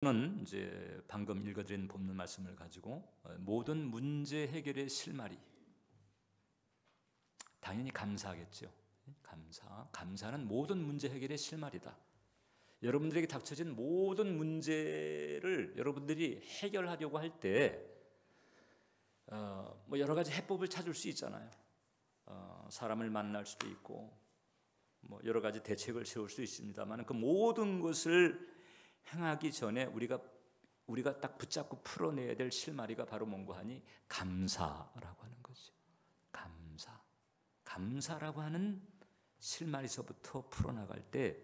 는 이제 방금 읽어드린 본문 말씀을 가지고 모든 문제 해결의 실마리, 당연히 감사하겠죠. 감사는 모든 문제 해결의 실마리다. 여러분들에게 닥쳐진 모든 문제를 여러분들이 해결하려고 할 때 뭐 여러 가지 해법을 찾을 수 있잖아요. 사람을 만날 수도 있고 뭐 여러 가지 대책을 세울 수 있습니다만 그 모든 것을 행하기 전에 우리가 딱 붙잡고 풀어내야 될 실마리가 바로 뭔가 하니 감사라고 하는 거죠. 감사라고 하는 실마리서부터 풀어나갈 때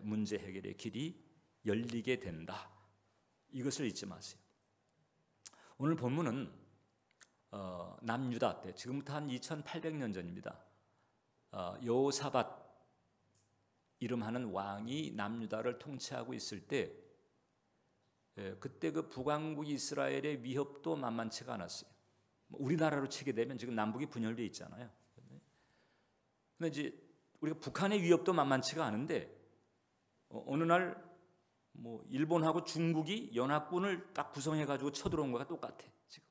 문제 해결의 길이 열리게 된다. 이것을 잊지 마세요. 오늘 본문은 남유다 때, 지금부터 한 2800년 전입니다. 여호사밧 이름하는 왕이 남유다를 통치하고 있을 때, 그때 그 북왕국 이스라엘의 위협도 만만치가 않았어요. 우리나라로 치게 되면 지금 남북이 분열되어 있잖아요. 근데 이제 우리가 북한의 위협도 만만치가 않은데 어느 날 뭐 일본하고 중국이 연합군을 딱 구성해 가지고 쳐들어온 거가 똑같아. 지금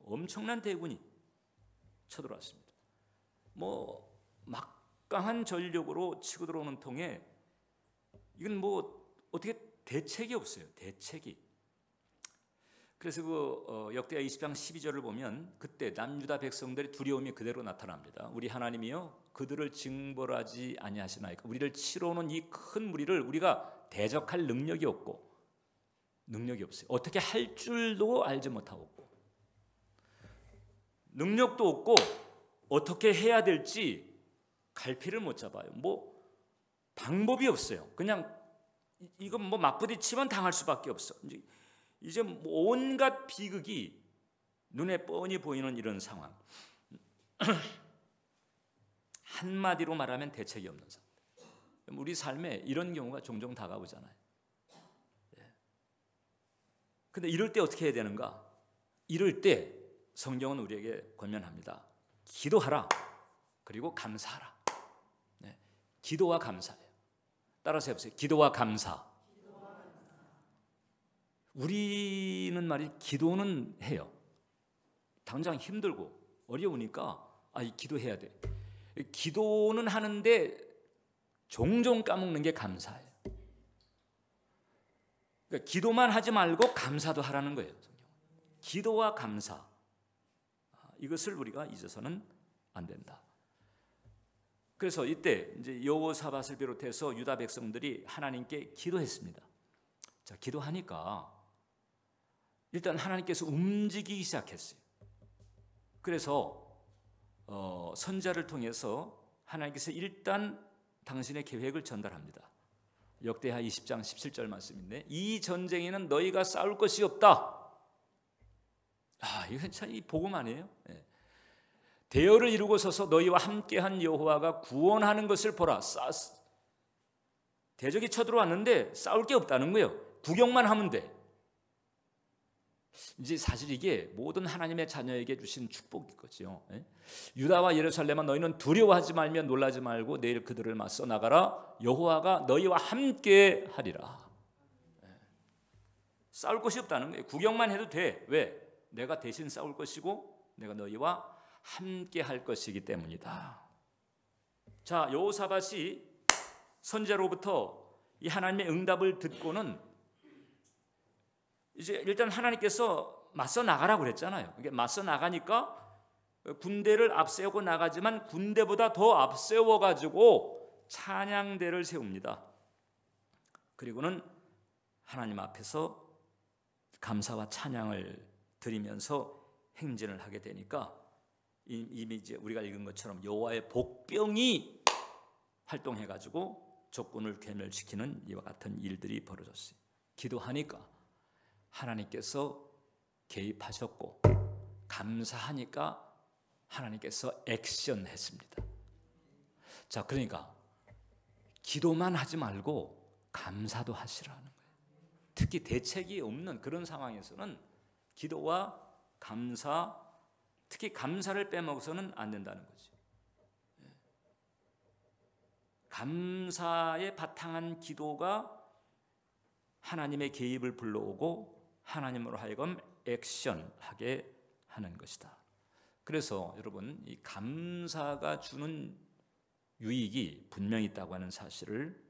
엄청난 대군이 쳐들어왔습니다. 뭐 막강한 전력으로 치고 들어오는 통에 이건 뭐 어떻게 대책이 없어요. 대책이. 그래서 그 역대하 20장 12절을 보면 그때 남유다 백성들의 두려움이 그대로 나타납니다. 우리 하나님이여 그들을 징벌하지 아니하시나이까. 우리를 치러 오는 이 큰 무리를 우리가 대적할 능력이 없고, 능력이 없어요. 어떻게 할 줄도 알지 못하고, 능력도 없고, 어떻게 해야 될지 갈피를 못 잡아요. 뭐 방법이 없어요. 그냥 이건 뭐 맞부딪히면 당할 수밖에 없어. 이제 온갖 비극이 눈에 뻔히 보이는 이런 상황. 한마디로 말하면 대책이 없는 상태. 우리 삶에 이런 경우가 종종 다가오잖아요. 근데 이럴 때 어떻게 해야 되는가? 이럴 때 성경은 우리에게 권면합니다. 기도하라. 그리고 감사하라. 기도와 감사예요. 따라서 해보세요. 기도와 감사. 우리는 말이 기도는 해요. 당장 힘들고 어려우니까 기도해야 돼. 기도는 하는데 종종 까먹는 게 감사예요. 그러니까 기도만 하지 말고 감사도 하라는 거예요. 기도와 감사, 이것을 우리가 잊어서는 안 된다. 그래서 이때 이제 여호사밧을 비롯해서 유다 백성들이 하나님께 기도했습니다. 자, 기도하니까 일단 하나님께서 움직이기 시작했어요. 그래서 선지자를 통해서 하나님께서 일단 당신의 계획을 전달합니다. 역대하 20장 17절 말씀인데 이 전쟁에는 너희가 싸울 것이 없다. 이건 참 이 복음 아니에요? 대열을 이루고 서서 너희와 함께한 여호와가 구원하는 것을 보라. 대적이 쳐들어왔는데 싸울 게 없다는 거예요. 구경만 하면 돼. 이제 사실 이게 모든 하나님의 자녀에게 주신 축복인 거죠. 유다와 예루살렘아 너희는 두려워하지 말며 놀라지 말고 내일 그들을 맞서 나가라. 여호와가 너희와 함께 하리라. 싸울 것이 없다는 거예요. 구경만 해도 돼. 왜? 내가 대신 싸울 것이고 내가 너희와 함께 할 것이기 때문이다. 자, 여호사밧이 선지자로부터 이 하나님의 응답을 듣고는 이제 일단 하나님께서 맞서 나가라고 그랬잖아요. 이게 맞서 나가니까 군대를 앞세우고 나가지만 군대보다 더 앞세워 가지고 찬양대를 세웁니다. 그리고는 하나님 앞에서 감사와 찬양을 드리면서 행진을 하게 되니까 이미 이제 우리가 읽은 것처럼 여호와의 복병이 활동해 가지고 적군을 괴멸시키는 이와 같은 일들이 벌어졌어요. 기도하니까 하나님께서 개입하셨고 감사하니까 하나님께서 액션했습니다. 자, 그러니까 기도만 하지 말고 감사도 하시라는 거예요. 특히 대책이 없는 그런 상황에서는 기도와 감사, 특히 감사를 빼먹어서는 안 된다는 거죠. 감사에 바탕한 기도가 하나님의 개입을 불러오고 하나님으로 하여금 액션하게 하는 것이다. 그래서 여러분, 이 감사가 주는 유익이 분명히 있다고 하는 사실을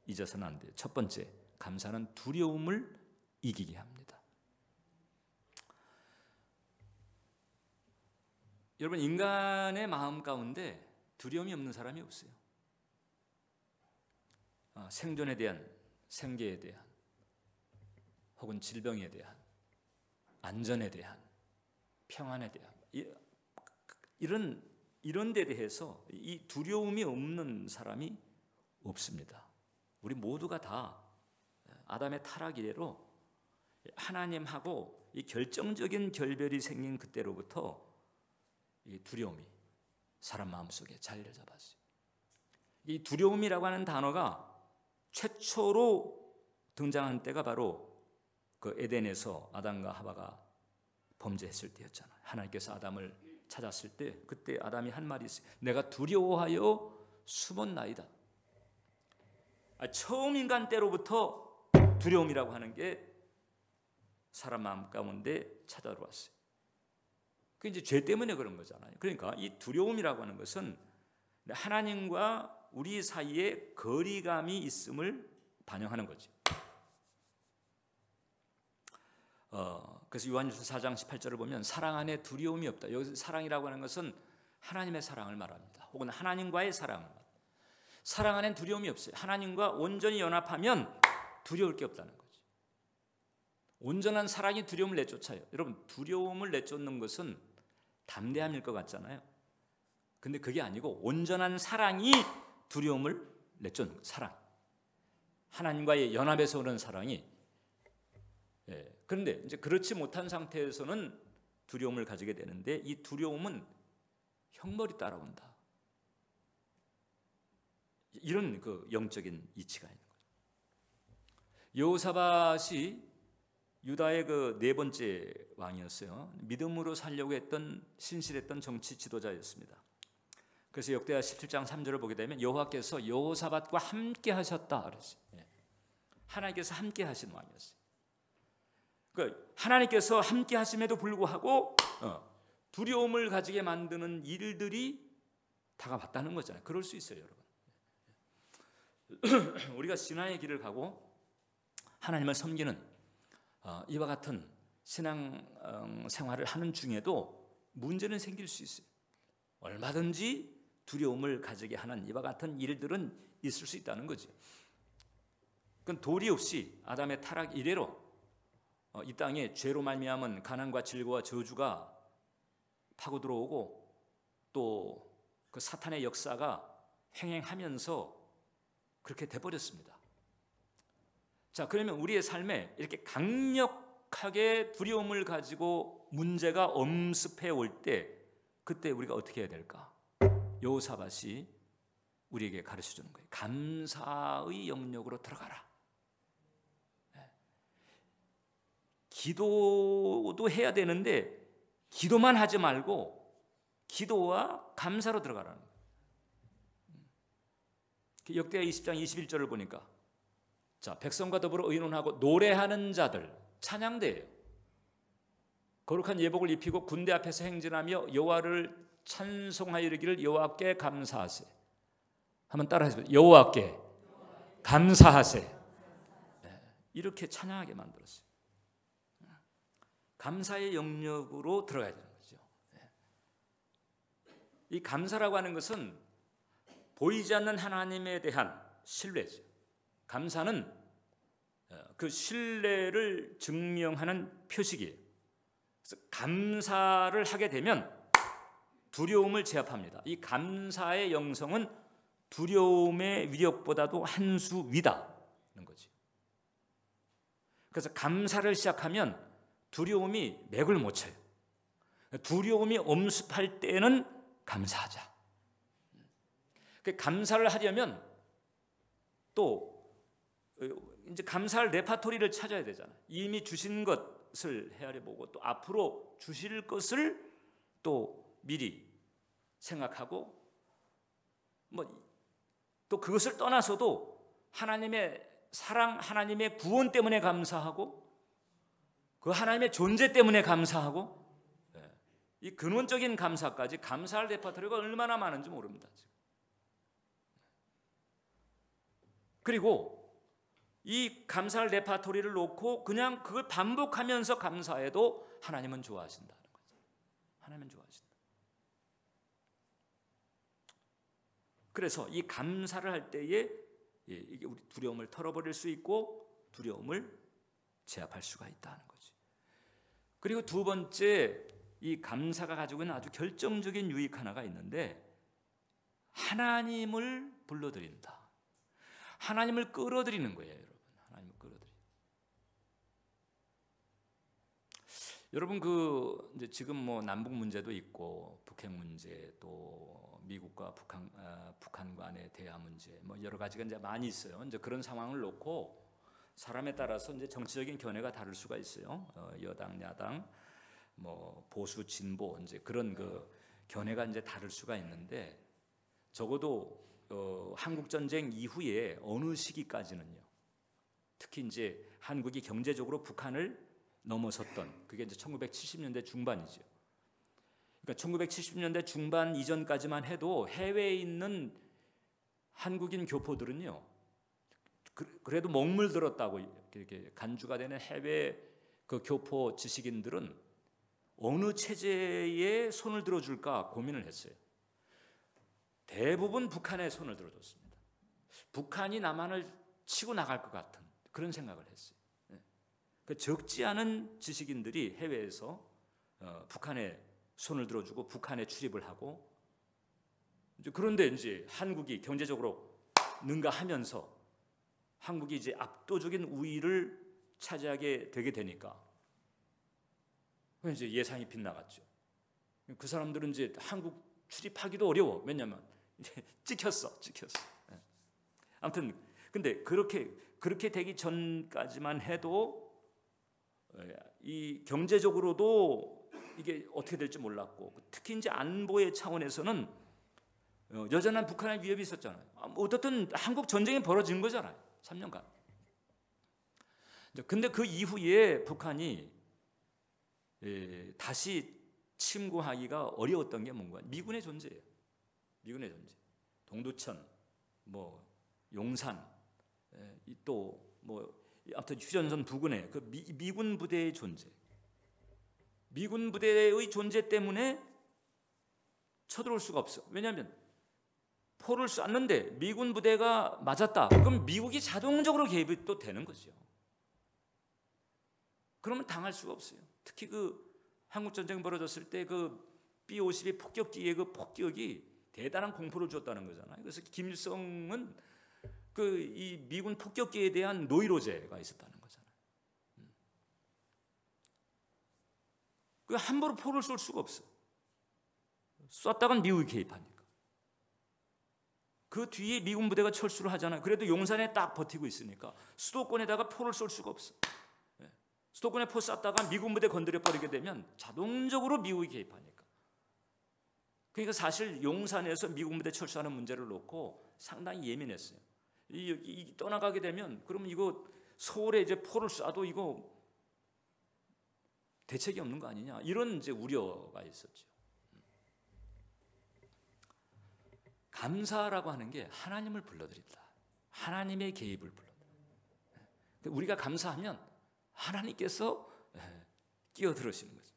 잊어서는 안 돼요. 첫 번째, 감사는 두려움을 이기게 합니다. 여러분, 인간의 마음 가운데 두려움이 없는 사람이 없어요. 생존에 대한, 생계에 대한, 혹은 질병에 대한, 안전에 대한, 평안에 대한 이런 데 대해서 이 두려움이 없는 사람이 없습니다. 우리 모두가 다 아담의 타락 이래로 하나님하고 이 결정적인 결별이 생긴 그때로부터 이 두려움이 사람 마음속에 자리를 잡았어요. 이 두려움이라고 하는 단어가 최초로 등장한 때가 바로 그 에덴에서 아담과 하와가 범죄했을 때였잖아요. 하나님께서 아담을 찾았을 때 그때 아담이 한 말이 있어요. 내가 두려워하여 숨었나이다. 처음 인간 때로부터 두려움이라고 하는 게 사람 마음 가운데 찾아들어왔어요. 그게 이제 죄 때문에 그런 거잖아요. 그러니까 이 두려움이라고 하는 것은 하나님과 우리 사이에 거리감이 있음을 반영하는 거죠. 그래서 요한일서 4장 18절을 보면 사랑 안에 두려움이 없다. 여기서 사랑이라고 하는 것은 하나님의 사랑을 말합니다. 혹은 하나님과의 사랑을 말합니다. 사랑 안에 두려움이 없어요. 하나님과 온전히 연합하면 두려울 게 없다는 거죠. 온전한 사랑이 두려움을 내쫓아요. 여러분, 두려움을 내쫓는 것은 담대함일 것 같잖아요. 근데 그게 아니고 온전한 사랑이 두려움을 내쫓는 거예요. 사랑. 하나님과의 연합에서 오는 사랑이. 그런데 이제 그렇지 못한 상태에서는 두려움을 가지게 되는데 이 두려움은 형벌이 따라온다. 이런 그 영적인 이치가 있는 거죠. 여호사밧이 유다의 그 네 번째 왕이었어요. 믿음으로 살려고 했던 신실했던 정치 지도자였습니다. 그래서 역대하 17장 3절을 보게 되면 여호와께서 여호사밧과 함께 하셨다 그랬어요. 하나님께서 함께 하신 왕이었어요. 그러니까 하나님께서 함께 하심에도 불구하고 두려움을 가지게 만드는 일들이 다가왔다는 거잖아요. 그럴 수 있어요, 여러분. 우리가 신앙의 길을 가고 하나님을 섬기는 이와 같은 신앙 생활을 하는 중에도 문제는 생길 수 있어요. 얼마든지 두려움을 가지게 하는 이와 같은 일들은 있을 수 있다는 거죠. 그건 도리 없이 아담의 타락 이래로 이 땅에 죄로 말미암은 가난과 질고와 저주가 파고 들어오고 또 그 사탄의 역사가 횡행하면서 그렇게 돼버렸습니다. 자, 그러면 우리의 삶에 이렇게 강력하게 두려움을 가지고 문제가 엄습해 올 때 그때 우리가 어떻게 해야 될까? 여호사밧이 우리에게 가르쳐 주는 거예요. 감사의 영역으로 들어가라. 기도도 해야 되는데 기도만 하지 말고 기도와 감사로 들어가라는 거예요. 역대하 20장 21절을 보니까 자, 백성과 더불어 의논하고 노래하는 자들 찬양대예요. 거룩한 예복을 입히고 군대 앞에서 행진하며 여호와를 찬송하여 이르기를 여호와께 감사하세. 한번 따라하세요. 여호와께 감사하세. 이렇게 찬양하게 만들었어요. 감사의 영역으로 들어가야 되는 거죠. 이 감사라고 하는 것은 보이지 않는 하나님에 대한 신뢰죠. 감사는 그 신뢰를 증명하는 표식이에요. 그래서 감사를 하게 되면 두려움을 제압합니다. 이 감사의 영성은 두려움의 위력보다도 한 수 위다는 거죠. 그래서 감사를 시작하면 두려움이 맥을 못 쳐요. 두려움이 엄습할 때는 감사하자. 감사를 하려면 또 이제 감사할 레파토리를 찾아야 되잖아요. 이미 주신 것을 헤아려 보고 또 앞으로 주실 것을 또 미리 생각하고 또 그것을 떠나서도 하나님의 사랑 하나님의 구원 때문에 감사하고 그 하나님의 존재 때문에 감사하고 이 근원적인 감사까지 감사할 레퍼토리가 얼마나 많은지 모릅니다. 그리고 이 감사할 레퍼토리를 놓고 그냥 그걸 반복하면서 감사해도 하나님은 좋아하신다는 거죠. 하나님은 좋아하신다. 그래서 이 감사를 할 때에 이게 우리 두려움을 털어버릴 수 있고 두려움을 제압할 수가 있다는 거죠. 그리고 두 번째, 이 감사가 가지고 있는 아주 결정적인 유익 하나가 있는데 하나님을 불러들인다. 하나님을 끌어들이는 거예요, 여러분. 하나님을 끌어들이는. 여러분 이제 지금 뭐 남북 문제도 있고 북핵 문제 또 미국과 북한 간의 대화 문제 뭐 여러 가지가 이제 많이 있어요. 이제 그런 상황을 놓고 사람에 따라서 이제 정치적인 견해가 다를 수가 있어요. 여당, 야당, 뭐 보수, 진보 이제 그런 견해가 이제 다를 수가 있는데 적어도 한국 전쟁 이후에 어느 시기까지는요. 특히 이제 한국이 경제적으로 북한을 넘어섰던 그게 이제 1970년대 중반이죠. 그러니까 1970년대 중반 이전까지만 해도 해외에 있는 한국인 교포들은요. 그래도 먹물들었다고 이렇게 간주가 되는 해외 그 교포 지식인들은 어느 체제에 손을 들어줄까 고민을 했어요. 대부분 북한에 손을 들어줬습니다. 북한이 남한을 치고 나갈 것 같은 그런 생각을 했어요. 적지 않은 지식인들이 해외에서 북한에 손을 들어주고 북한에 출입을 하고 그런데 이제 한국이 경제적으로 능가하면서 한국이 이제 압도적인 우위를 차지하게 되게 되니까 이제 예상이 빗나갔죠. 그 사람들은 이제 한국 출입하기도 어려워. 왜냐면 이제 찍혔어. 아무튼 근데 그렇게 되기 전까지만 해도 이 경제적으로도 이게 어떻게 될지 몰랐고 특히 이제 안보의 차원에서는 여전한 북한의 위협이 있었잖아요. 어떻든 한국 전쟁이 벌어진 거잖아요. 3년간. 근데 그 이후에 북한이 다시 침공하기가 어려웠던 게 뭔가 미군의 존재예요. 미군의 존재. 동두천, 뭐 용산, 또 뭐 아무튼 휴전선 부근에 그 미군 부대의 존재. 미군 부대의 존재 때문에 쳐들어올 수가 없어. 왜냐하면 포를 쐈는데 미군 부대가 맞았다. 그럼 미국이 자동적으로 개입이 또 되는 거죠. 그러면 당할 수가 없어요. 특히 한국 전쟁 벌어졌을 때 B-52 폭격기의 폭격이 대단한 공포를 줬다는 거잖아요. 그래서 김일성은 이 미군 폭격기에 대한 노이로제가 있었다는 거잖아요. 함부로 포를 쏠 수가 없어. 쐈다간 미국이 개입하니까. 그 뒤에 미군 부대가 철수를 하잖아요. 그래도 용산에 딱 버티고 있으니까 수도권에다가 포를 쏠 수가 없어. 수도권에 포 쐈다가 미군 부대 건드려 버리게 되면 자동적으로 미국이 개입하니까. 그러니까 사실 용산에서 미군 부대 철수하는 문제를 놓고 상당히 예민했어요. 이 떠나가게 되면 그러면 이거 서울에 이제 포를 쏴도 이거 대책이 없는 거 아니냐 이런 이제 우려가 있었죠. 감사라고 하는 게 하나님을 불러들인다. 하나님의 개입을 불러들인다. 우리가 감사하면 하나님께서 끼어들으시는 거죠.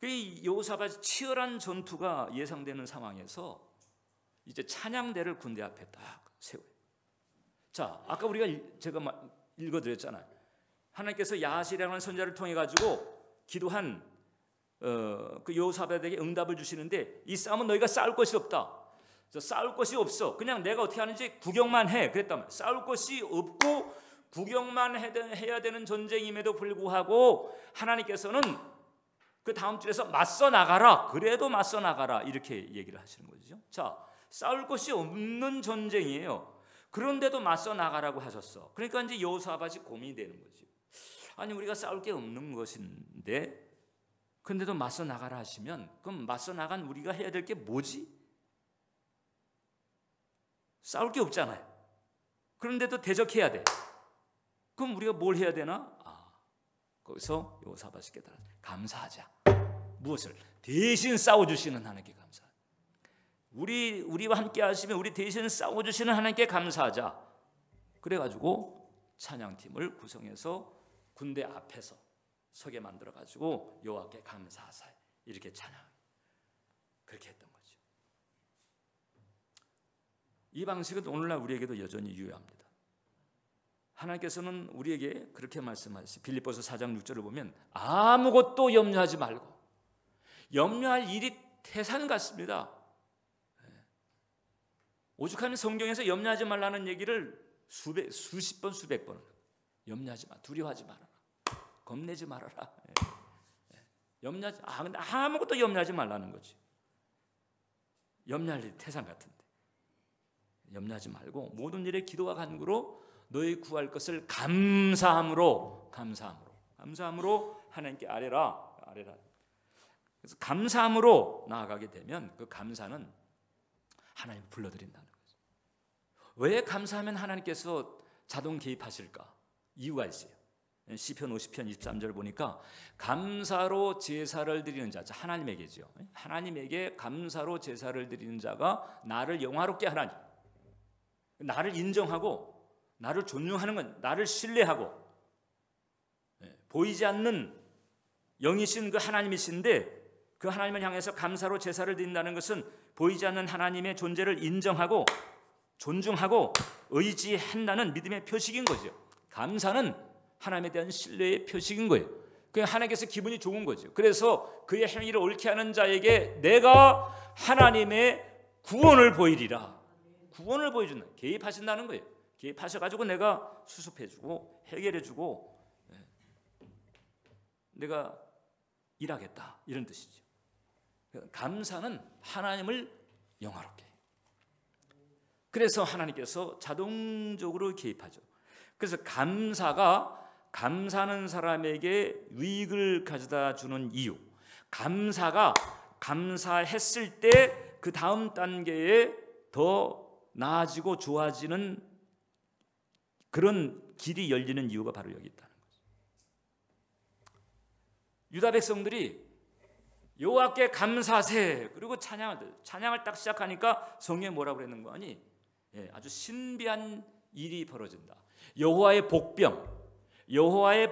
그 여호사밧이 치열한 전투가 예상되는 상황에서 이제 찬양대를 군대 앞에 딱 세워요. 자, 아까 제가 읽어드렸잖아요. 하나님께서 야하시라는 선지자를 통해 가지고 기도한 그 여호사밧에게 응답을 주시는데 이 싸움은 너희가 싸울 것이 없다. 싸울 것이 없어. 그냥 내가 어떻게 하는지 구경만 해. 그랬단 말이에요. 싸울 것이 없고 구경만 해야 되는 전쟁임에도 불구하고 하나님께서는 그 다음 줄에서 맞서 나가라. 그래도 맞서 나가라. 이렇게 얘기를 하시는 거죠. 자, 싸울 것이 없는 전쟁이에요. 그런데도 맞서 나가라고 하셨어. 그러니까 이제 여호사밧이 고민이 되는 거죠. 아니 우리가 싸울 게 없는 것인데 그런데도 맞서 나가라 하시면 그럼 맞서 나간 우리가 해야 될 게 뭐지? 싸울 게 없잖아요. 그런데도 대적해야 돼. 그럼 우리가 뭘 해야 되나? 거기서 여호사밧이 깨달아 감사하자. 무엇을? 대신 싸워주시는 하나님께 감사하자. 우리와 함께 하시면 우리 대신 싸워주시는 하나님께 감사하자. 그래가지고 찬양팀을 구성해서 군대 앞에서 서게 만들어가지고 여호와께 감사하사 이렇게 찬양 그렇게 했던 거죠. 이 방식은 오늘날 우리에게도 여전히 유효합니다. 하나님께서는 우리에게 그렇게 말씀하시 빌립보서 4장 6절을 보면 아무것도 염려하지 말고 염려할 일이 태산 같습니다. 오죽하면 성경에서 염려하지 말라는 얘기를 수십 번 수백 번 염려하지 마, 두려워하지 말아라, 겁내지 말아라. 염려하지 근데 아무것도 염려하지 말라는 거지. 염려할 일이 태산 같은데 염려하지 말고 모든 일에 기도와 간구로 너희 구할 것을 감사함으로 하나님께 아뢰라. 그래서 감사함으로 나아가게 되면 그 감사는 하나님을 불러드린다는 거죠. 왜 감사하면 하나님께서 자동 개입하실까? 이유가 있어요. 시편 50편 23절 보니까 감사로 제사를 드리는 자, 하나님에게죠. 하나님에게 감사로 제사를 드리는 자가 나를 영화롭게 하나니, 나를 인정하고 나를 존중하는 건 나를 신뢰하고 보이지 않는 영이신 그 하나님이신데 그 하나님을 향해서 감사로 제사를 드린다는 것은 보이지 않는 하나님의 존재를 인정하고 존중하고 의지한다는 믿음의 표식인 거죠. 감사는 하나님에 대한 신뢰의 표식인 거예요. 그냥 하나님께서 기분이 좋은 거죠. 그래서 그의 행위를 옳게 하는 자에게 내가 하나님의 구원을 보이리라. 구원을 보여준다. 개입하신다는 거예요. 개입하셔가지고 내가 수습해주고 해결해주고 내가 일하겠다 이런 뜻이죠. 감사는 하나님을 영화롭게 해요. 그래서 하나님께서 자동적으로 개입하죠. 그래서 감사하는 사람에게 유익을 가져다 주는 이유, 감사가 감사했을 때 그 다음 단계에 더 나아지고 좋아지는 그런 길이 열리는 이유가 바로 여기 있다는 거죠. 유다 백성들이 여호와께 감사하세 그리고 찬양을 딱 시작하니까 성경에 뭐라고 그랬는 거 아니? 아주 신비한 일이 벌어진다. 여호와의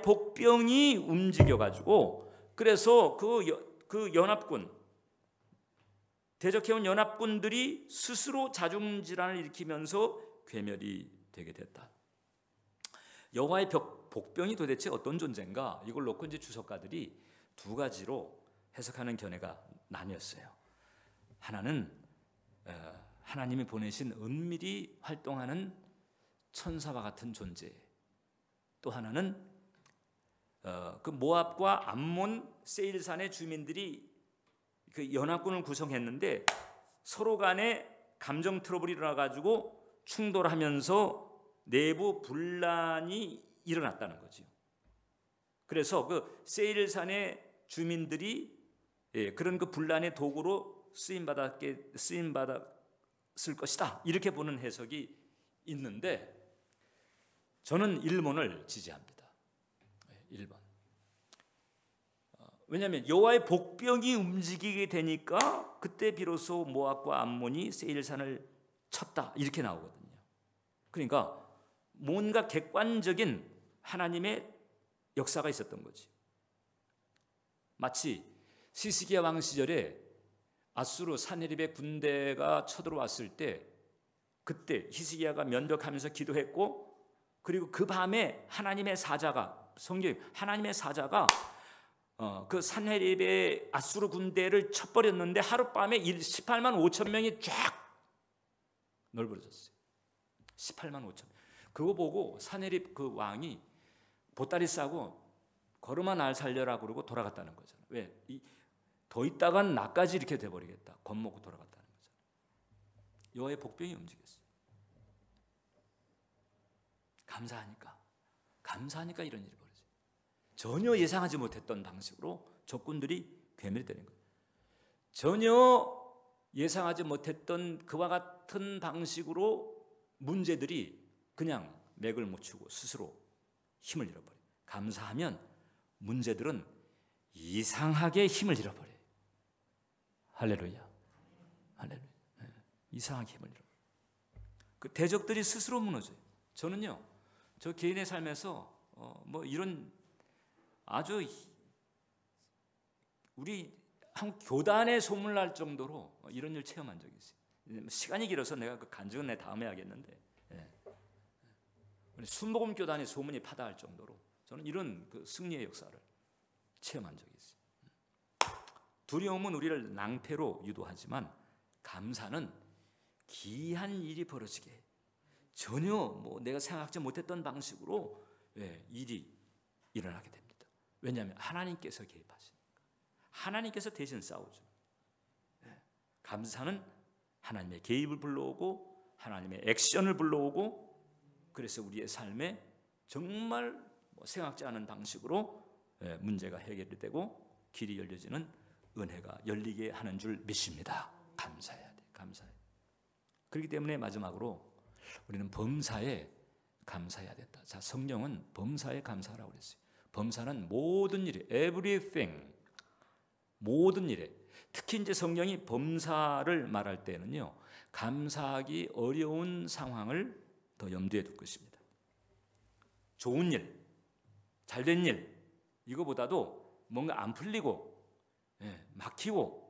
복병이 움직여가지고 그래서 그 연합군 대적해온 연합군들이 스스로 자중질환을 일으키면서 괴멸이 되게 됐다. 여호와의 복병이 도대체 어떤 존재인가? 이걸 놓고 이제 주석가들이 두 가지로 해석하는 견해가 나뉘었어요. 하나는 하나님이 보내신 은밀히 활동하는 천사와 같은 존재. 또 하나는 그 모압과 암몬 세일산의 주민들이 그 연합군을 구성했는데 서로 간에 감정 트러블이 일어나가지고 충돌하면서 내부 분란이 일어났다는 거죠. 그래서 그 세일산의 주민들이 그런 그 분란의 도구로 쓰임 받았을 것이다 이렇게 보는 해석이 있는데 저는 1번을 지지합니다. 1번. 왜냐하면 여호와의 복병이 움직이게 되니까 그때 비로소 모압과 암몬이 세일산을 쳤다 이렇게 나오거든요. 그러니까 뭔가 객관적인 하나님의 역사가 있었던 거지. 마치 시스기야 왕 시절에 아수르 사네립의 군대가 쳐들어왔을 때 그때 히스기야가 면벽하면서 기도했고 그리고 그 밤에 하나님의 사자가 그 사네립의 아수르 군대를 쳐버렸는데 하룻밤에 18만 5천 명이 쫙 널브러졌어요. 18만 5천. 그거 보고 사네립 그 왕이 보따리 싸고 걸음아 날 살려라 그러고 돌아갔다는 거잖아요. 왜? 더 있다간 나까지 이렇게 돼버리겠다. 겁먹고 돌아갔다는 거잖아요. 여호와의 복병이 움직였어요. 감사하니까 이런 일이 벌어져요. 전혀 예상하지 못했던 방식으로 적군들이 괴멸되는 거예요. 전혀 예상하지 못했던 그와 같은 방식으로 문제들이 그냥 맥을 못 추고 스스로 힘을 잃어버려요. 감사하면 문제들은 이상하게 힘을 잃어버려요. 할렐루야. 할렐루야. 네. 이상하게 힘을 잃어버려요. 그 대적들이 스스로 무너져요. 저는요, 저 개인의 삶에서 뭐 이런 아주 우리 한 교단에 소문날 정도로 이런 일 체험한 적이 있어요. 시간이 길어서 내가 그 간증은 내 다음에 하겠는데, 예. 순복음 교단의 소문이 파다할 정도로 저는 이런 그 승리의 역사를 체험한 적이 있어요. 두려움은 우리를 낭패로 유도하지만 감사는 기이한 일이 벌어지게 해요. 전혀 뭐 내가 생각지 못했던 방식으로 일이 일어나게 됩니다. 왜냐하면 하나님께서 개입하시니까. 하나님께서 대신 싸우죠. 감사는 하나님의 개입을 불러오고 하나님의 액션을 불러오고, 그래서 우리의 삶에 정말 생각지 않은 방식으로 문제가 해결이 되고 길이 열려지는 은혜가 열리게 하는 줄 믿습니다. 감사해야 돼. 감사해. 그렇기 때문에 마지막으로 우리는 범사에 감사해야 된다. 자, 성경은 범사에 감사하라고 그랬어요. 범사는 모든 일에, everything, 모든 일에, 특히 이제 성경이 범사를 말할 때는요, 감사하기 어려운 상황을 더 염두에 둘 것입니다. 좋은 일, 잘된 일, 이거보다도 뭔가 안 풀리고 막히고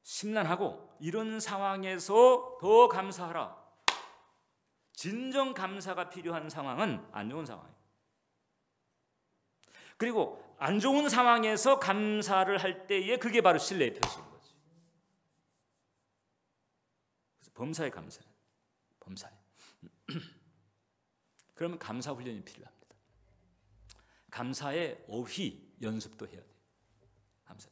심란하고 이런 상황에서 더 감사하라. 진정 감사가 필요한 상황은 안 좋은 상황이에요. 그리고 안 좋은 상황에서 감사를 할 때에 그게 바로 신뢰의 표시인 거지. 그래서 범사에 감사해. 범사에. 그러면 감사 훈련이 필요합니다. 감사의 어휘 연습도 해야 돼요. 감사.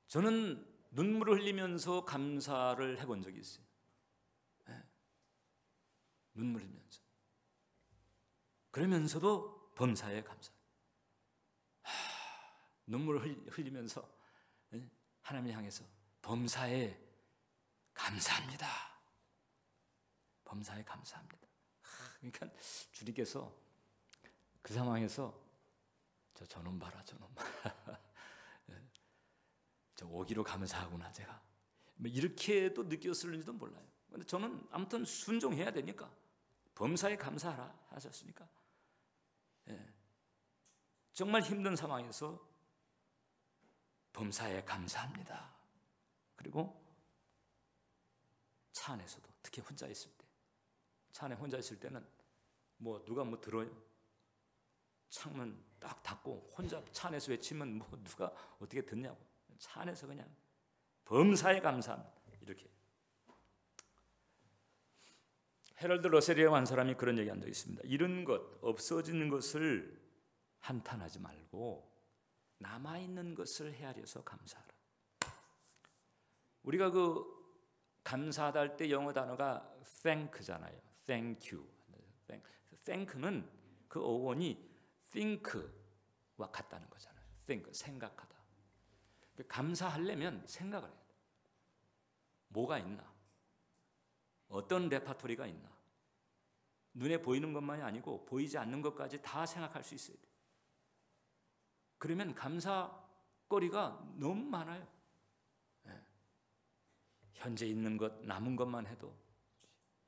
저는 눈물을 흘리면서 감사를 해본 적이 있어요. 눈물 흘리면서. 그러면서도 범사에 감사. 눈물을 흘리면서 하나님을 향해서 범사에 감사합니다. 범사에 감사합니다. 그러니까 주님께서 그 상황에서 저놈 봐라, 저놈. 저 오기로 감사하구나 제가. 이렇게도 느꼈을지도 몰라요. 근데 저는 아무튼 순종해야 되니까 범사에 감사하라 하셨으니까. 정말 힘든 상황에서 범사에 감사합니다. 그리고 차 안에서도, 특히 혼자 있을 때, 차 안에 혼자 있을 때는 뭐 누가 뭐 들어요? 창문 딱 닫고 혼자 차 안에서 외치면 뭐 누가 어떻게 듣냐고. 차 안에서 그냥 범사에 감사합니다. 이렇게. 헤럴드 러셀이라고 한 사람이 그런 얘기한 적이 있습니다. 이런 것, 없어지는 것을 한탄하지 말고 남아있는 것을 헤아려서 감사하라. 우리가 그 감사하다 할 때 영어 단어가 thank잖아요. thank you. thank는 그 어원이 think와 같다는 거잖아요. think, 생각하다. 감사하려면 생각을 해야 돼. 뭐가 있나? 어떤 레파토리가 있나? 눈에 보이는 것만이 아니고 보이지 않는 것까지 다 생각할 수 있어야 돼. 그러면 감사거리가 너무 많아요. 현재 있는 것, 남은 것만 해도,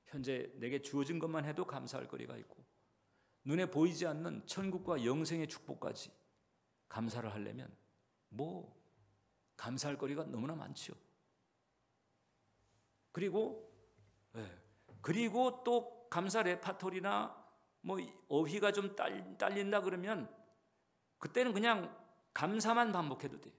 현재 내게 주어진 것만 해도 감사할 거리가 있고, 눈에 보이지 않는 천국과 영생의 축복까지 감사를 하려면 뭐 감사할 거리가 너무나 많지요. 그리고 또 감사 레파토리나 뭐 어휘가 좀 딸린다 그러면 그때는 그냥 감사만 반복해도 돼요.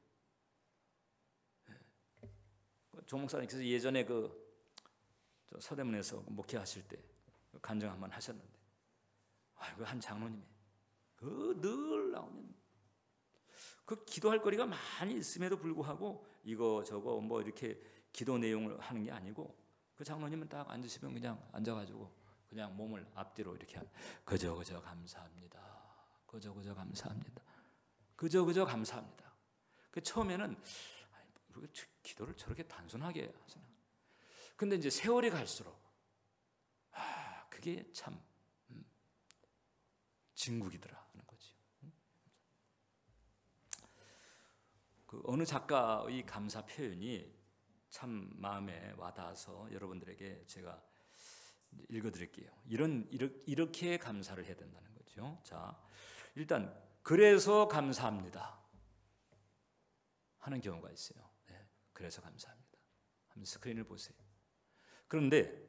조 목사님께서 예전에 저 서대문에서 목회하실 때 간증 한번 하셨는데, 한 장로님이 늘 나오면 그 기도할 거리가 많이 있음에도 불구하고 이거 저거 뭐 이렇게 기도 내용을 하는 게 아니고, 그 장로님은 딱 앉으시면 그냥 앉아가지고 그냥 몸을 앞뒤로 이렇게 그저 감사합니다. 그저 감사합니다. 그저 감사합니다. 그 처음에는 기도를 저렇게 단순하게 하시나. 근데 이제 세월이 갈수록 그게 참 진국이더라 하는 거죠. 그 어느 작가의 감사 표현이 참 마음에 와닿아서 여러분들에게 제가 읽어드릴게요. 이렇게 감사를 해야 된다는 거죠. 자, 일단 그래서 감사합니다 하는 경우가 있어요. 네, 그래서 감사합니다. 한번 스크린을 보세요. 그런데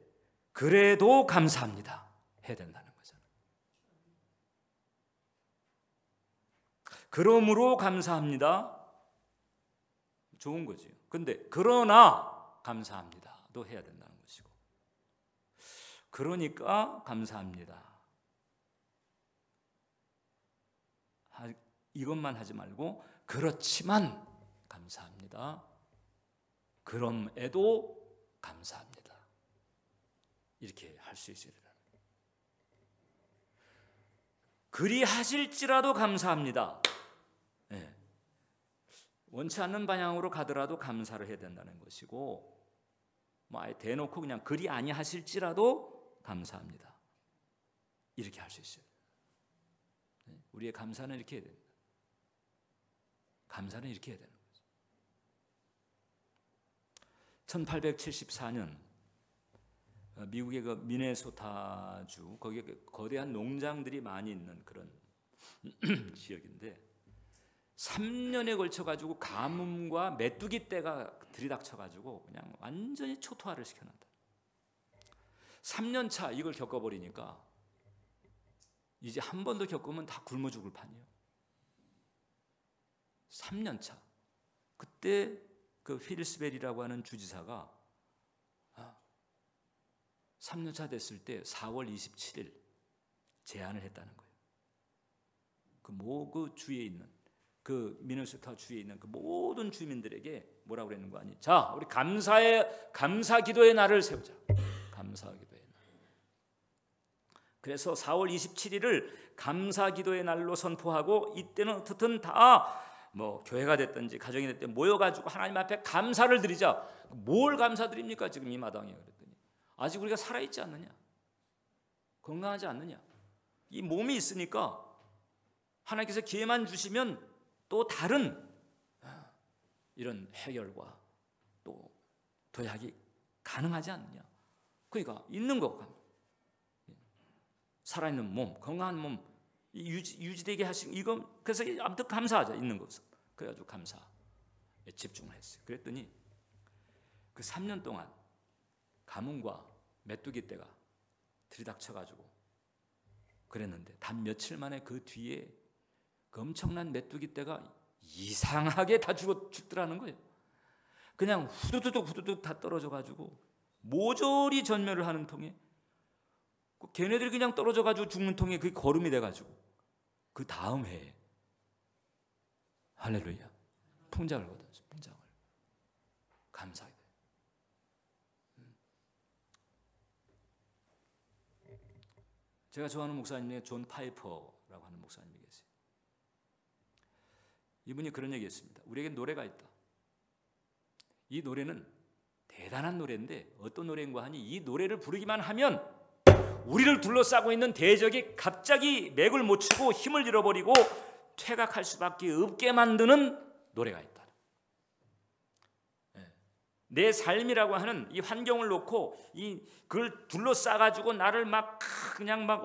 그래도 감사합니다 해야 된다는 거잖아요. 그러므로 감사합니다. 좋은 거죠. 근데 그러나 감사합니다도 해야 된다는 것이고, 그러니까 감사합니다 이것만 하지 말고 그렇지만 감사합니다, 그럼에도 감사합니다 이렇게 할 수 있어야 돼요. 그리하실지라도 감사합니다. 네. 원치 않는 방향으로 가더라도 감사를 해야 된다는 것이고, 뭐 아예 대놓고 그냥 그리 아니하실지라도 감사합니다 이렇게 할 수 있어요. 네. 우리의 감사는 이렇게 해야 됩니다. 감사는 이렇게 해야 되는 거죠. 1874년 미국의 그 미네소타주, 거기에 거대한 농장들이 많이 있는 그런 지역인데 3년에 걸쳐 가지고 가뭄과 메뚜기 떼가 들이닥쳐 가지고 그냥 완전히 초토화를 시켜놨다. 3년 차 이걸 겪어버리니까 이제 한 번 더 겪으면 다 굶어 죽을 판이에요. 3년 차. 그때 그 필스벨이라고 하는 주지사가 3년 차 됐을 때 4월 27일 제안을 했다는 거예요. 그 주위에 있는 그 미네소타 주에 있는 그 모든 주민들에게 뭐라고 그랬는 거 아니? 자, 우리 감사 기도의 날을 세우자. 감사 기도의 날. 그래서 4월 27일을 감사 기도의 날로 선포하고, 이때는 어떻든 다 뭐 교회가 됐든지 가정이 됐든 모여가지고 하나님 앞에 감사를 드리자. 뭘 감사드립니까 지금 이 마당에? 그랬더니 아직 우리가 살아있지 않느냐, 건강하지 않느냐, 이 몸이 있으니까 하나님께서 기회만 주시면 또 다른 이런 해결과 또 도약이 가능하지 않느냐. 그러니까 있는 거, 살아있는 몸, 건강한 몸 유지되게 하시고, 이거 그래서 아무튼 감사하자, 있는 것은. 그래가지고 감사에 집중을 했어요. 그랬더니 그 3년 동안 가뭄과 메뚜기 떼가 들이닥쳐가지고 그랬는데 단 며칠 만에 그 뒤에 그 엄청난 메뚜기 떼가 이상하게 다 죽더라는 거예요. 그냥 후두둑 다 떨어져가지고 모조리 전멸을 하는 통에, 걔네들이 그냥 떨어져가지고 죽는 통에 그게 거름이 돼가지고 그 다음 해에 할렐루야 풍작을 거뒀어요. 풍작을. 감사하게 돼요. 제가 좋아하는 목사님 중에 존 파이퍼라고 하는 목사님이 계세요. 이분이 그런 얘기했습니다. 우리에게 노래가 있다. 이 노래는 대단한 노래인데 어떤 노래인가 하니, 이 노래를 부르기만 하면 우리를 둘러싸고 있는 대적이 갑자기 맥을 못 추고 힘을 잃어버리고 퇴각할 수밖에 없게 만드는 노래가 있다. 내 삶이라고 하는 이 환경을 놓고 그걸 둘러싸가지고 나를 막 그냥 막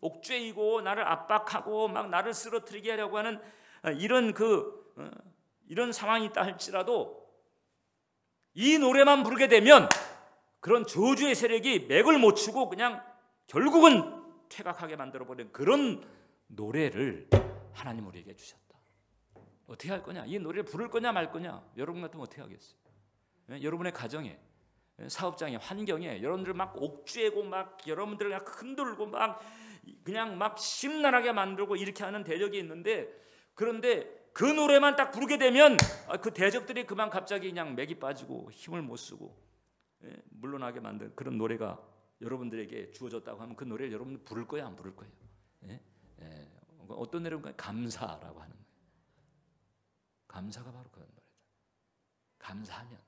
옥죄이고 나를 압박하고 막 나를 쓰러뜨리게 하려고 하는 이런 상황이 있다 할지라도 이 노래만 부르게 되면 그런 저주의 세력이 맥을 못 추고 그냥 결국은 퇴각하게 만들어버린 그런 노래를 하나님 우리에게 주셨다. 어떻게 할 거냐? 이 노래를 부를 거냐 말 거냐? 여러분 같으면 어떻게 하겠어요? 여러분의 가정에, 사업장에, 환경에 여러분들 막 옥죄고 막 여러분들 그냥 흔들고 막 그냥 막 심란하게 만들고 이렇게 하는 대적이 있는데, 그런데 그 노래만 딱 부르게 되면 그 대적들이 그만 갑자기 그냥 맥이 빠지고 힘을 못 쓰고 물러나게 만든 그런 노래가 여러분들에게 주어졌다고 하면 그 노래를 여러분 부를 거야, 안 부를 거예요? 어떤 노래인가? 감사라고 하는 거예요. 감사가 바로 그런 노래다. 감사하면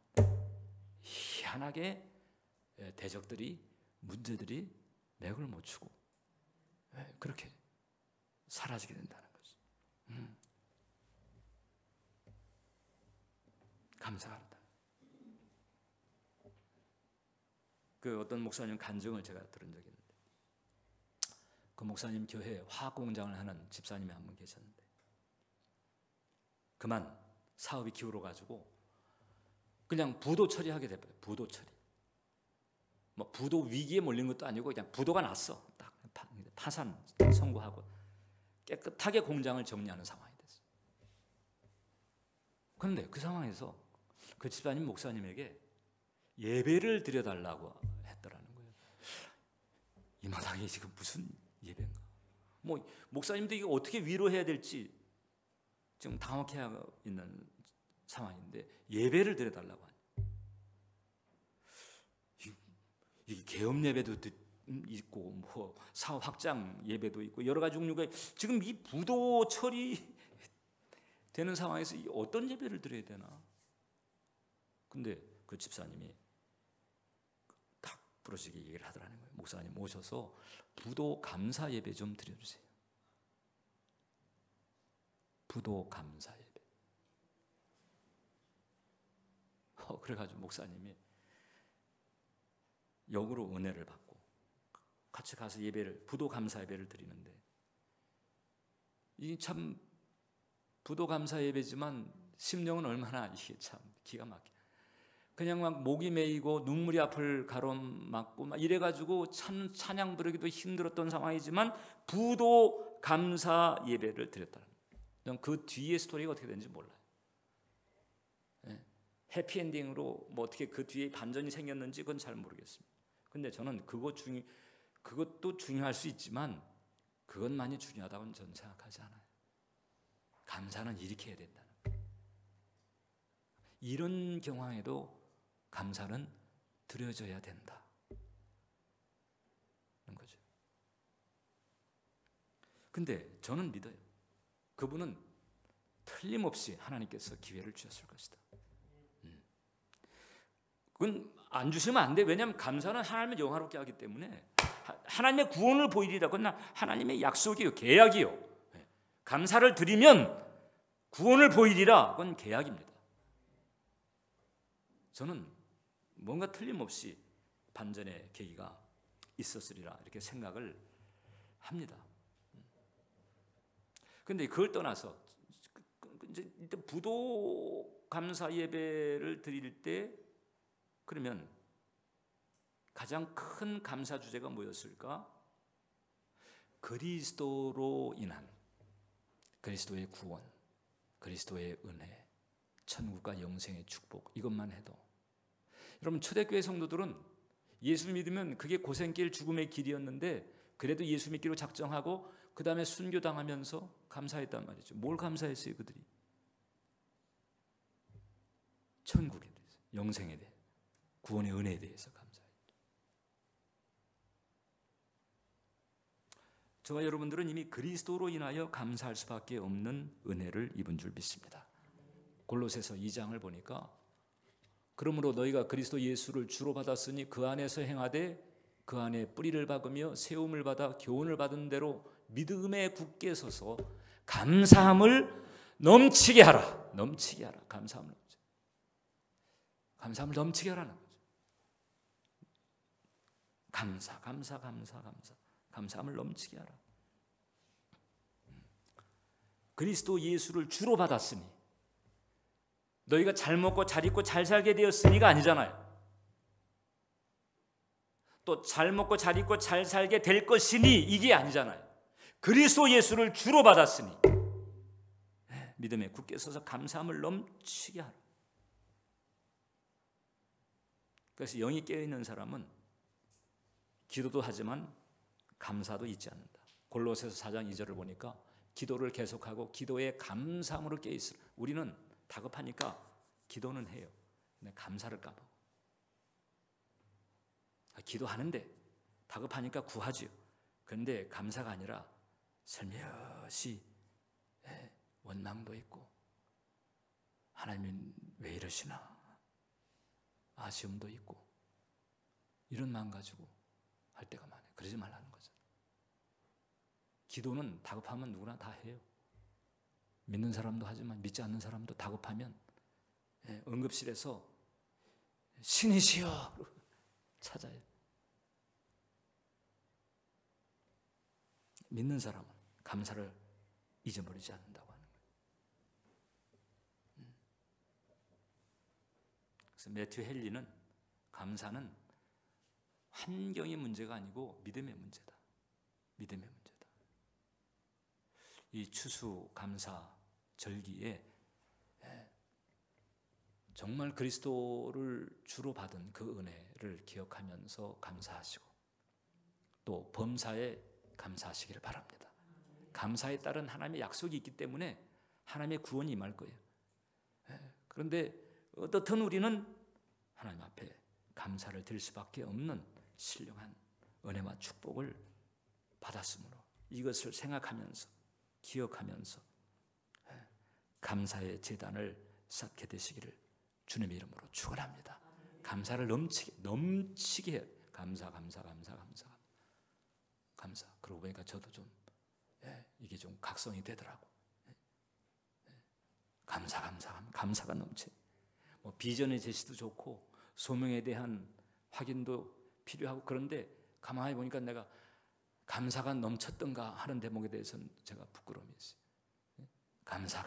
희한하게 대적들이, 문제들이 맥을 못 추고 그렇게 사라지게 된다는 거죠. 감사합니다. 그 어떤 목사님 간증을 제가 들은 적이 있는데, 그 목사님 교회에 화학 공장을 하는 집사님이 한 분 계셨는데, 그만 사업이 기울어가지고 그냥 부도 처리하게 돼버려요. 부도 처리. 뭐 부도 위기에 몰린 것도 아니고 그냥 부도가 났어. 딱 파산 선고하고 깨끗하게 공장을 정리하는 상황이 됐어요. 그런데 그 상황에서 그 집사님 목사님에게 예배를 드려달라고 했더라는 거예요. 이 마당에 지금 무슨 예배인가? 뭐 목사님도 이게 어떻게 위로해야 될지 지금 당혹해하고 있는 상황인데 예배를 드려달라고 하니, 이게 계엄 예배도 있고 뭐 사업 확장 예배도 있고 여러 가지 종류가 지금 이 부도 처리 되는 상황에서 어떤 예배를 드려야 되나? 근데 그 집사님이 딱 부러지게 얘기를 하더라는 거예요. 목사님 오셔서 부도 감사 예배 좀 드려주세요. 부도 감사 예배. 그래가지고 목사님이 역으로 은혜를 받고 같이 가서 예배를, 부도 감사 예배를 드리는데, 이 참 부도 감사 예배지만 심령은 얼마나 이게 참 기가 막혀. 그냥 막 목이 메이고 눈물이 앞을 가로막고 막 이래가지고 참 찬양 부르기도 힘들었던 상황이지만 부도 감사 예배를 드렸다는 거예요. 그 뒤에 스토리가 어떻게 되는지 몰라요. 해피엔딩으로 뭐 어떻게 그 뒤에 반전이 생겼는지 그건 잘 모르겠습니다. 근데 저는 그것도 중요할 수 있지만 그것만이 중요하다고는 저는 생각하지 않아요. 감사는 이렇게 해야 된다는 거예요. 이런 경황에도 감사는 드려져야 된다. 그런 거죠. 근데 저는 믿어요. 그분은 틀림없이 하나님께서 기회를 주셨을 것이다. 그건 안 주시면 안 돼. 왜냐하면 감사는 하나님을 영화롭게 하기 때문에, 하나님의 구원을 보이리라. 그건 하나님의 약속이요, 계약이요. 감사를 드리면 구원을 보이리라. 그건 계약입니다. 저는 뭔가 틀림없이 반전의 계기가 있었으리라 이렇게 생각을 합니다. 그런데 그걸 떠나서 이제 부도 감사 예배를 드릴 때, 그러면 가장 큰 감사 주제가 뭐였을까? 그리스도로 인한 그리스도의 구원, 그리스도의 은혜, 천국과 영생의 축복, 이것만 해도, 여러분 초대교회 성도들은 예수 믿으면 그게 고생길, 죽음의 길이었는데 그래도 예수 믿기로 작정하고 그 다음에 순교당하면서 감사했단 말이죠. 뭘 감사했어요 그들이? 천국에 대해서, 영생에 대해서, 구원의 은혜에 대해서 감사했죠. 저와 여러분들은 이미 그리스도로 인하여 감사할 수밖에 없는 은혜를 입은 줄 믿습니다. 골로새서 2장을 보니까, 그러므로 너희가 그리스도 예수를 주로 받았으니 그 안에서 행하되 그 안에 뿌리를 박으며 세움을 받아 교훈을 받은 대로 믿음에 굳게 서서 감사함을 넘치게 하라. 넘치게 하라. 감사함을 넘치게 하라는 거죠. 감사함을 넘치게 하라. 그리스도 예수를 주로 받았으니, 너희가 잘 먹고 잘 입고 잘 살게 되었으니가 아니잖아요. 또 잘 먹고 잘 입고 잘 살게 될 것이니 이게 아니잖아요. 그리스도 예수를 주로 받았으니 믿음에 굳게 서서 감사함을 넘치게 하라. 그래서 영이 깨어있는 사람은 기도도 하지만 감사도 잊지 않는다. 골로새서 4장 2절을 보니까 기도를 계속하고 기도에 감사함으로 깨어있으라. 우리는 다급하니까 기도는 해요. 근데 감사를 까먹어. 기도하는데 다급하니까 구하지요. 그런데 감사가 아니라 살며시 원망도 있고, 하나님은 왜 이러시나, 아쉬움도 있고, 이런 마음 가지고 할 때가 많아요. 그러지 말라는 거죠. 기도는 다급하면 누구나 다 해요. 믿는 사람도 하지만 믿지 않는 사람도 다급하면 응급실에서 신이시여 찾아요. 믿는 사람은 감사를 잊어버리지 않는다고 하는 거예요. 그래서 매튜 헨리는 감사는 환경의 문제가 아니고 믿음의 문제다. 믿음의 문제다. 이 추수감사 절기에 정말 그리스도를 주로 받은 그 은혜를 기억하면서 감사하시고 또 범사에 감사하시기를 바랍니다. 감사에 따른 하나님의 약속이 있기 때문에 하나님의 구원이 임할 거예요. 그런데 어떻든 우리는 하나님 앞에 감사를 드릴 수밖에 없는 신령한 은혜와 축복을 받았으므로 이것을 생각하면서 기억하면서 감사의 제단을 쌓게 되시기를 주님의 이름으로 축원합니다. 감사를 넘치게 해요. 감사. 그러고 보니까 저도 좀 이게 좀 각성이 되더라고. 감사가 넘쳐. 뭐 비전의 제시도 좋고 소명에 대한 확인도 필요하고 그런데 가만히 보니까 내가 감사가 넘쳤던가 하는 대목에 대해서는 제가 부끄러움이 있어요. 감사.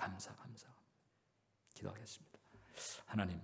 기도하겠습니다. 하나님.